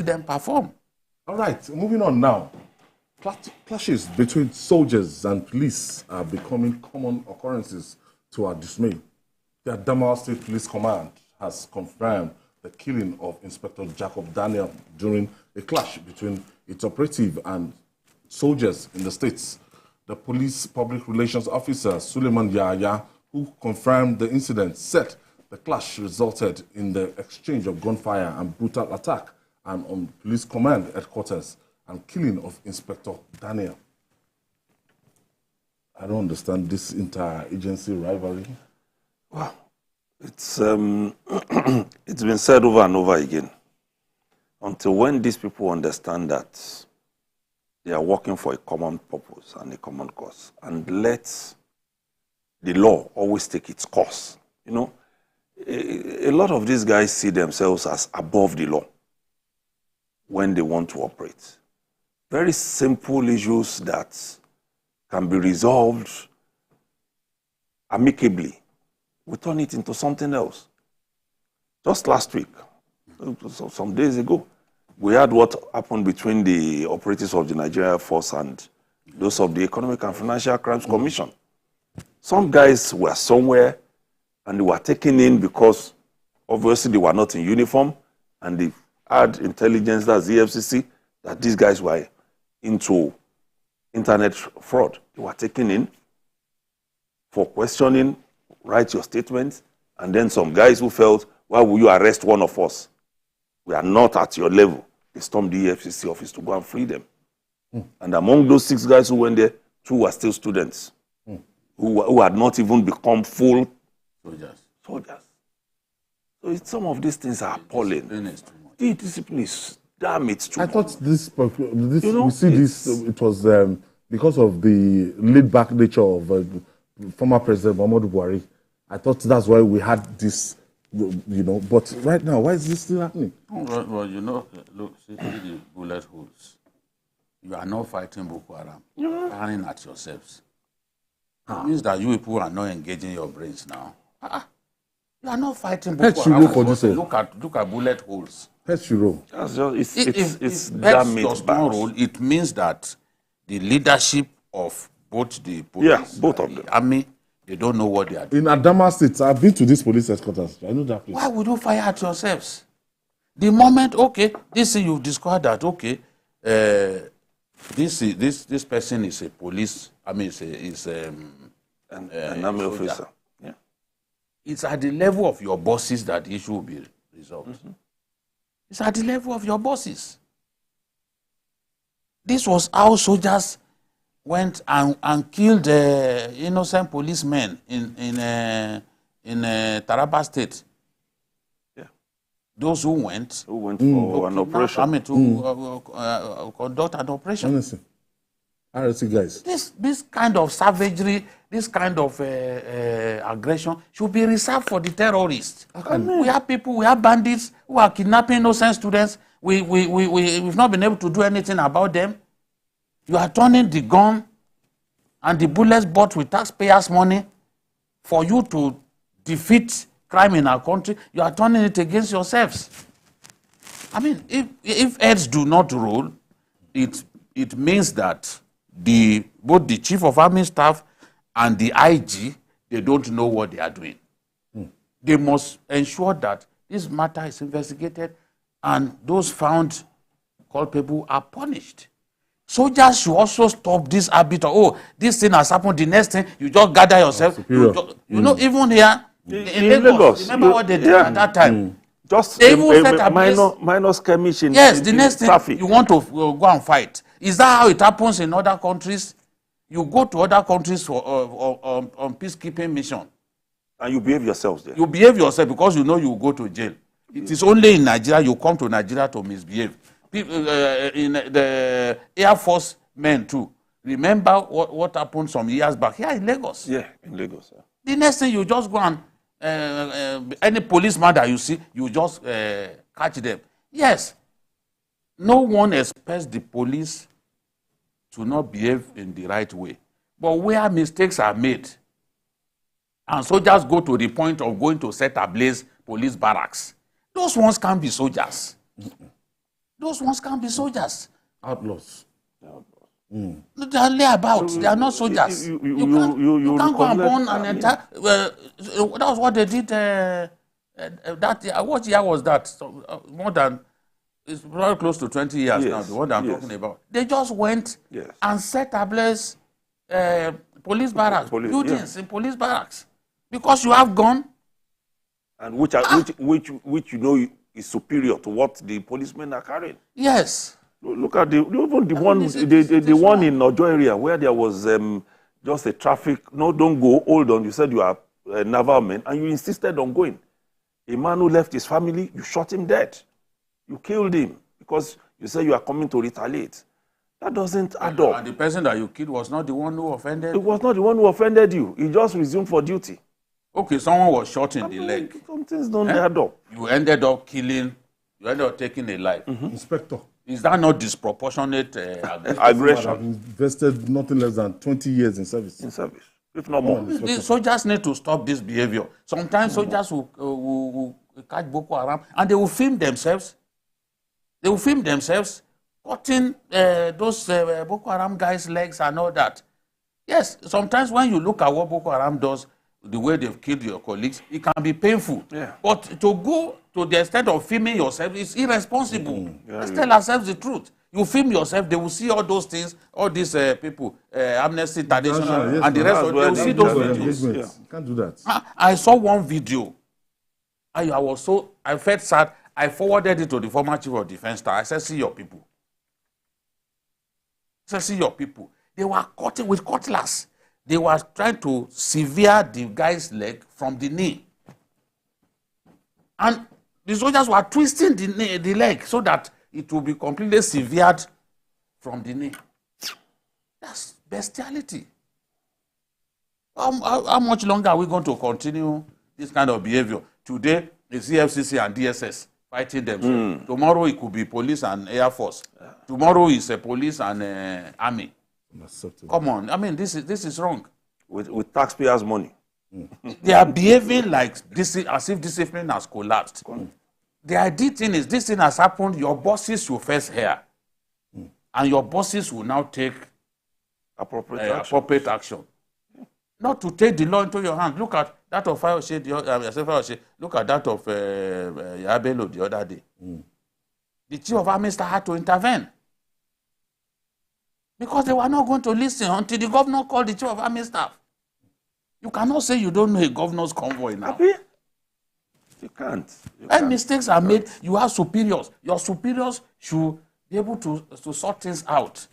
them perform. All right, moving on now. Clashes between soldiers and police are becoming common occurrences to our dismay. The Adamawa State Police Command has confirmed the killing of Inspector Jacob Daniel during a clash between its operative and soldiers in the states. The police public relations officer, Suleiman Yahaya, who confirmed the incident, said the clash resulted in the exchange of gunfire and brutal attack and on police command headquarters and killing of Inspector Daniel. I don't understand this inter-agency rivalry. Well, it's it's been said over and over again. Until when these people understand that they are working for a common purpose and a common cause, and let the law always take its course. You know, a lot of these guys see themselves as above the law when they want to operate. Very simple issues that can be resolved amicably. We turn it into something else. Just last week, some days ago, we had what happened between the operatives of the Nigerian Force and those of the Economic and Financial Crimes Commission. Some guys were somewhere and they were taken in because obviously they were not in uniform, and they had intelligence, that's the EFCC, that these guys were into internet fraud. They were taken in for questioning, write your statements, and then some guys who felt, why will you arrest one of us? We are not at your level. They stormed the EFCC office to go and free them. And among those 6 guys who went there, 2 were still students who had not even become full soldiers. So some of these things are appalling. The discipline is damn, it's too much. I thought this you know, we see this, it was because of the laid-back nature of former President Muhammadu Buhari. I thought that's why we had this, you know, but right now, why is this still happening? Well, you know, look, see the bullet holes. You are not fighting Boko Haram. You're firing at yourselves. It means that you people are not engaging your brains now. You are not fighting Boko Haram. Look at bullet holes. That's true. It's does not roll. It means that the leadership of both the police, both of them, army, they don't know what they are doing. In Adamawa State, I've been to this police headquarters. I know that place. Why would you fire at yourselves? The moment, okay, this thing you've described that, okay, this person is a police. I mean, is an army officer. Yeah. It's at the level of your bosses that the issue will be resolved. It's at the level of your bosses. This was how soldiers went and killed innocent policemen in Taraba State. Yeah. Those who went for an operation. I mean, to conduct an operation. Honestly. RSC guys. This kind of savagery, this kind of aggression should be reserved for the terrorists. We have people, we have bandits who are kidnapping innocent students. We've not been able to do anything about them. You are turning the gun and the bullets bought with taxpayers' money for you to defeat crime in our country. You are turning it against yourselves. I mean, if heads do not roll, it means that both the chief of army staff and the IG, they don't know what they are doing. They must ensure that this matter is investigated and those found culpable are punished. Soldiers should also stop this habit of, this thing has happened, the next thing, you just gather yourself. You know, even here in Lagos, remember what they did at that time? Just a minor skirmish in yes, the next traffic. Thing, you want to go and fight. Is that how it happens in other countries? You go to other countries for on peacekeeping mission. And you behave yourselves there. You behave yourself because you know you go to jail. It is only in Nigeria you come to Nigeria to misbehave. People, in the Air Force men too. Remember what happened some years back here in Lagos? Yeah, in Lagos. Yeah. The next thing you just go and any policeman that you see, you just catch them. Yes, no one expects the police to not behave in the right way. But where mistakes are made, and soldiers go to the point of going to set ablaze police barracks, those ones can't be soldiers. Those ones can be soldiers. Outlaws. They are layabouts. They are not soldiers. You can't go and burn an entire. That was what they did. That year. What year was that? So, more than. It's probably close to 20 years now. The one that I'm talking about. They just went and set ablaze police barracks, buildings in police barracks, because you have gun. And which you know is superior to what the policemen are carrying. Yes. Look at the one in Ojo area where there was just a traffic. No, don't go. Hold on. You said you are a naval man, and you insisted on going. A man who left his family, you shot him dead. You killed him because you said you are coming to retaliate. That doesn't add up. And the person that you killed was not the one who offended. It was not the one who offended you. He just resumed for duty. Okay, someone was shot in the leg. Some things don't add up. You ended up killing. You ended up taking a life. Inspector. Is that not disproportionate aggression? I've invested nothing less than 20 years in service. If not more. The soldiers need to stop this behavior. Sometimes soldiers will catch Boko Haram and they will film themselves. They will film themselves cutting those Boko Haram guys' legs and all that. Yes, sometimes when you look at what Boko Haram does, the way they've killed your colleagues, it can be painful. Yeah. But to go to the extent of filming yourself is irresponsible. Let's tell ourselves the truth. You film yourself, they will see all those things, all these people, Amnesty International, and the rest of them, they will see those videos. You can't do that. I saw one video. I felt sad. I forwarded it to the former chief of defense staff. I said, see your people. I said, see your people. They were cutting with cutlass. They were trying to sever the guy's leg from the knee. And the soldiers were twisting the leg so that it will be completely severed from the knee. That's bestiality. How much longer are we going to continue this kind of behavior? Today, it's EFCC and DSS fighting themselves. Tomorrow, it could be police and Air Force. Tomorrow, it's police and army. Come on. I mean, this is wrong. With taxpayers' money. They are behaving like as if discipline has collapsed. The idea thing is, this thing has happened, your bosses will first hear. And your bosses will now take appropriate action. Not to take the law into your hands. Look at that of Fayose. Look at that of Yabelo the other day. The chief of army staff had to intervene. Because they were not going to listen until the governor called the chief of army staff. You cannot say you don't know a governor's convoy now. You can't. When mistakes are made, you have superiors. Your superiors should be able to sort things out.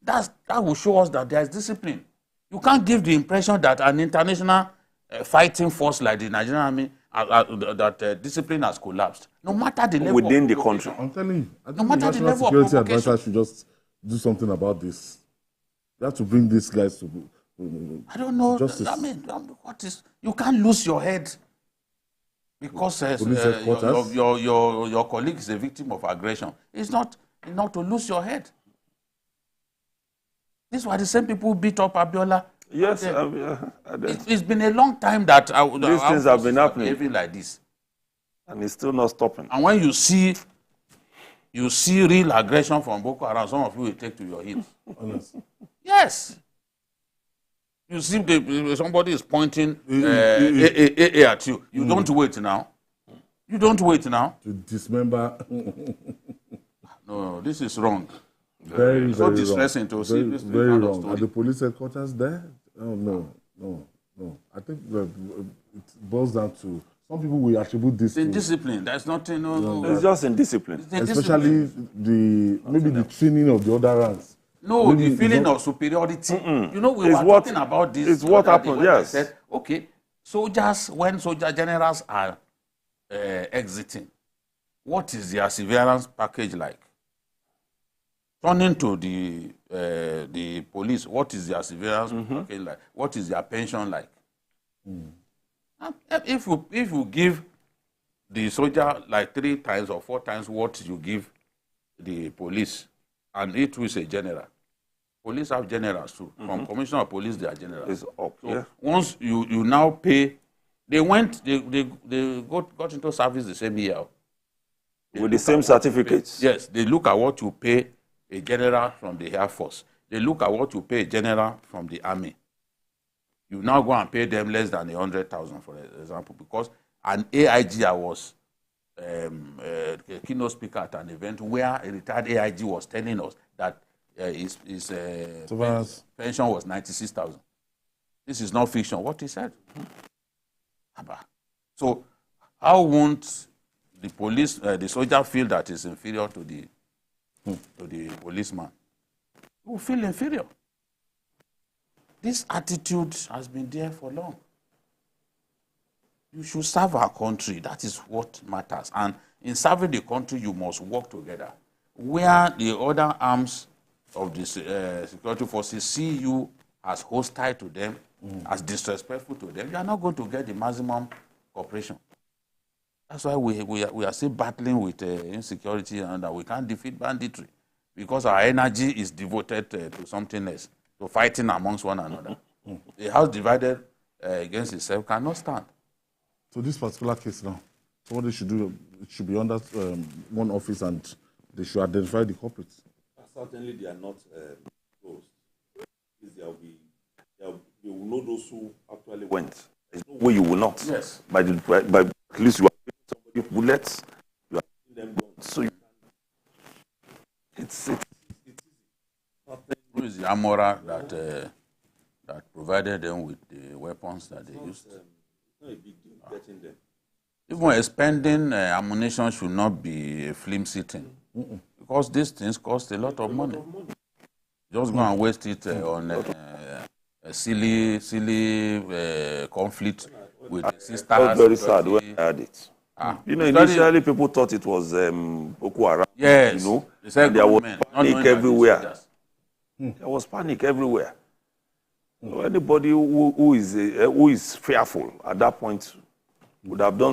That will show us that there is discipline. You can't give the impression that an international fighting force like the Nigerian army, that discipline has collapsed. No matter the level within the country. I'm telling you, I think no matter the the National level of Security provocation. Advisor should just do something about this. You have to bring these guys to I don't know. justice. I mean, you can't lose your head because your colleague is a victim of aggression. It's not enough to lose your head. These were the same people who beat up Abiola. Yes, it's been a long time that these things have been happening, behaving like this, and it's still not stopping. And when you see real aggression from Boko Haram, some of you will take to your heels. Yes. You see, somebody is pointing at you. You don't wait now. You don't wait now. To dismember. No, this is wrong. Very, so very distressing wrong. to see this very kind of wrong. story. Are the police headquarters there? Oh, no. I think it boils down to some people will attribute this to discipline. There's nothing. No. It's just indiscipline. Especially the training of the other ranks. No, maybe the feeling of superiority. You know, we were talking about this. It's what happened, yes. Said, okay, when soldier generals are exiting, what is their severance package like? Turning to the police, what is their severance package like? What is their pension like? If you give the soldier like 3 times or 4 times what you give the police, and it is a general. Police have generals too. From commissioner of police, they are generals. It's up. So once you now pay, they got into service the same year. With the same certificates? Yes, they look at what you pay a general from the Air Force. They look at what you pay a general from the Army. You now go and pay them less than 100,000, for example, because an AIG was a keynote speaker at an event where a retired AIG was telling us that his pension was 96,000. This is not fiction. What he said. So, how won't the police, the soldier, feel that is inferior to the policeman? He will feel inferior. This attitude has been there for long. You should serve our country. That is what matters. And in serving the country, you must work together. Where the other arms of the security forces see you as hostile to them, as disrespectful to them, you are not going to get the maximum cooperation. That's why we are still battling with insecurity, and we can't defeat banditry, because our energy is devoted to something else, to fighting amongst one another. A house divided against itself cannot stand. So this particular case now, so what they should do, it should be under one office, and they should identify the culprits. Certainly they are not closed. You will know those who actually went. There's no way you will not. Yes. By at least you are giving somebody bullets, you are giving them guns. So it's Who is the armorer that provided them with the weapons that they used? It's not a big deal getting them. Even expending ammunition should not be a flimsy thing, because these things cost a lot of money. Just go and waste it on a silly conflict with the sisters. I was very sad when I had it. Initially people thought it was Boko Haram. Yes. There was panic everywhere. There was panic everywhere. So anybody who is fearful at that point would have done something.